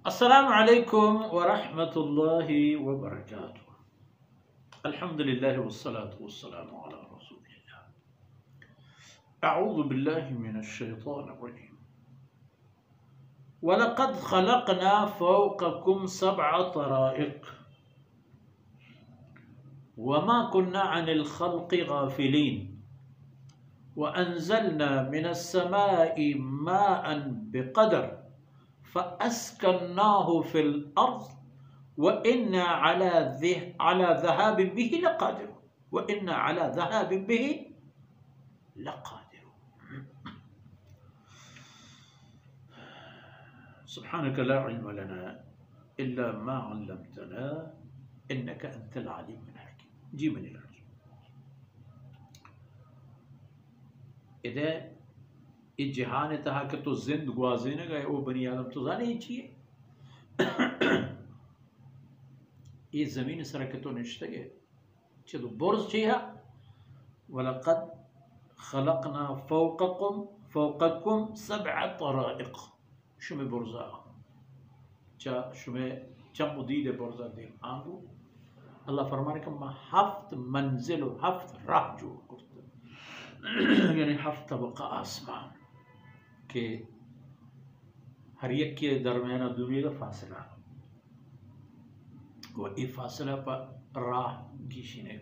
السلام عليكم ورحمة الله وبركاته. الحمد لله والصلاة والسلام على رسول الله. أعوذ بالله من الشيطان الرجيم. ولقد خلقنا فوقكم 7 طرائق وما كنا عن الخلق غافلين وأنزلنا من السماء ماء بقدر فأسكناه في الأرض وإنا على ذهاب به لقادر وإنا على ذهاب به لقادر. سبحانك لا علم لنا إلا ما علمتنا إنك أنت العليم الحكيم. جی من العلم إذا الجهان تها کہ تو زند گوازینے گئے او بنی آدم تو زانے ہی چیئے یہ زمین سرہ کہ تو نشتے گئے چلو برز چیہا وَلَقَدْ خَلَقْنَا فَوْقَكُمْ 7 طرائق شمی برزا شمی چم ادید برزا دیم آنگو اللہ فرمانے کہ میں 7 منزل و 7 راہ جو کرتا یعنی 7 طبقہ آسمان کہ ہر ایک کے درمیانہ دنیا کا فاصلہ وہ ای فاصلہ پر راہ گیشنے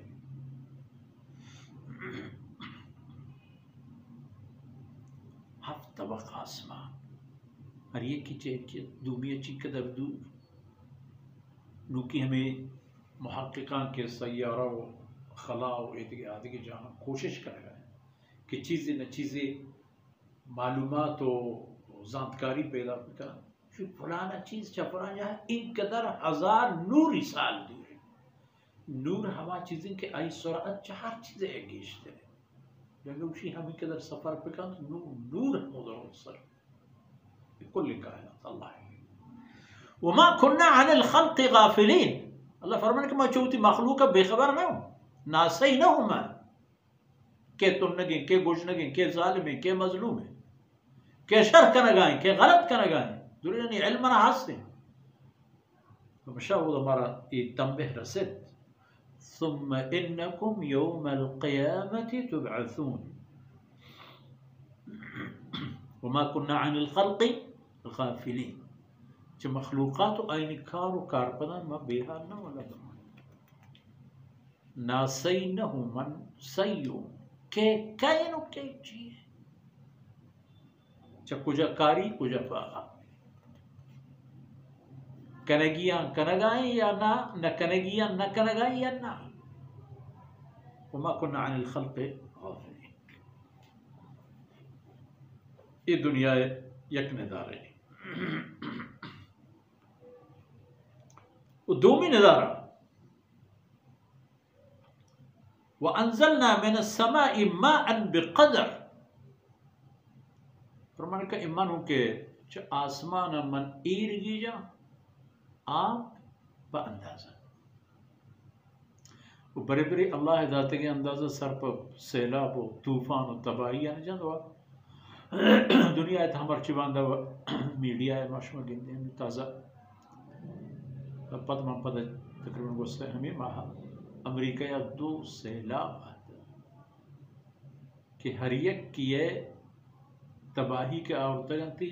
7 طبق آسمان ہر ایک کی چیئے دنیا چی قدر دور نوکی ہمیں محققان کے سیارہ و خلا و اعتقاد کی جہاں کوشش کرے گا کہ چیزیں نہ چیزیں معلومات و زانتکاری پیدا کرتا پھر فلانا چیز چپرا جہاں ان قدر 1000 نوری سال دور ہے نور ہوا چیزیں کہ آئی سرعت 4 چیزیں اگیشتے ہیں لیکن اسی ہمیں قدر سفر پہ کہاں تو نور مدر سر کل کائنات اللہ ہے وما كنا عن الخلق غافلين اللہ فرمانے کہ میں چوتی مخلوق بے خبر نہ ہوں ناسئی نہ ہوں میں کہ تم نگیں کہ گوش نگیں کہ ظالم ہیں کہ مظلوم ہیں کہ شر کا نگائیں کہ غلط کا نگائیں ضروری نہیں علم نہ حاصل ہیں فمشاہد ہمارا یہ تنبہ رسد ثم انکم یوم القیامت تبعثون وما كنا عن الخلق غافلین جو مخلوقات و آئین کار و کارپدان ما بیحال نہ ولا دمان ناسینہو من سیو کہ کائنو کہ چیئے چا کجا کاری کجا فاقا کنگیاں کنگائیں یا نہ کنگیاں نہ کنگائیں یا نہ وما كنا عن الخلق غافلین یہ دنیا یک ندار ہے دومی ندارہ وَأَنزَلْنَا مِنَ السَّمَاءِ مَاءً بِقَدَرٍ فرمانے کا ایمان ہوں کہ چھ آسمان من ایر گی جا آب با اندازہ وہ بڑے بڑے اللہ ذاتے کے اندازہ سر پر سیلاب و طوفان و تباہی آنے جاندہ ہوا دنیا ہے ہمار چیواندہ میڈیا ہے ماشمہ گندے ہیں تازہ پتہ من پتہ تقریباً گوستے ہمیں ماہا امریکہ یا 2 سیلاب آتا کہ ہر یک کیے تباہی کے آورتا گنتی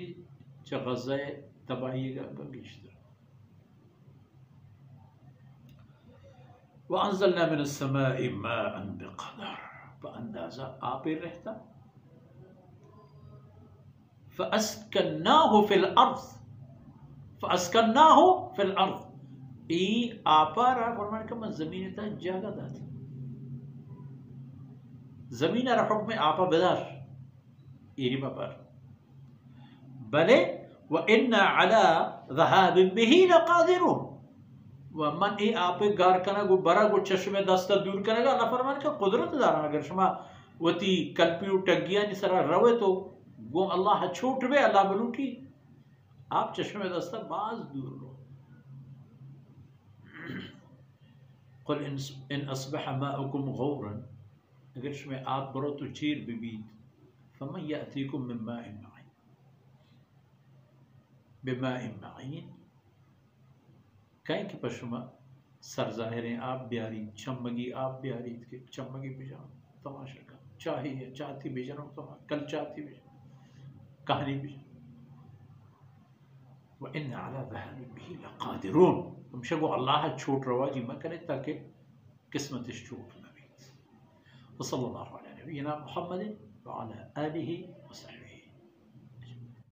چا غزہ تباہی کا گشتر وَأَنزَلْنَا مِنَ السَّمَاءِ مَاءً بِقَدَرٍ فاندازہ آپے رہتا فَأَسْكَنَّاهُ فِي الْأَرْضِ ای آپا رہا فرمانے کہ میں زمین تا جاگہ داتا زمین رہا حکم آپا بدار ایری بابار بلے وَإِنَّا عَلَى ذَهَابٍ بِهِ لَقَادِرُونَ ومن ای آپے گار کنا گو برا گو چشم دستا دور کرے گا اللہ فرمانے کہ قدرت دارا اگر شما وتی کلپیو ٹگیا جسرا روے تو گو اللہ چھوٹ بے اللہ بلوٹی آپ چشم دستا باز دور رو قل ان اصبح ماؤكم غورا اگر شما آب برو تو چیر ببید فمن يأتيكم من ماء معين بماء معين کہیں کہ پشما سر ظاہریں آپ بیاری چمگی آپ بیاری کہ چمگی بجان تماشا کر چاہیے چاہتی بجنوں تمہارا کل چاہتی بجن کہانی بجن وَإِنَّ عَلَى ذَهَابٍ بِهِ لَقَادِرُونَ تم شگو اللہ چھوٹ رواجی مہ کرے تاکہ قسمت چھوٹ نہ بھی. وصلی اللہ علیہ نبینا محمد وعلى آلہ وصحبہ.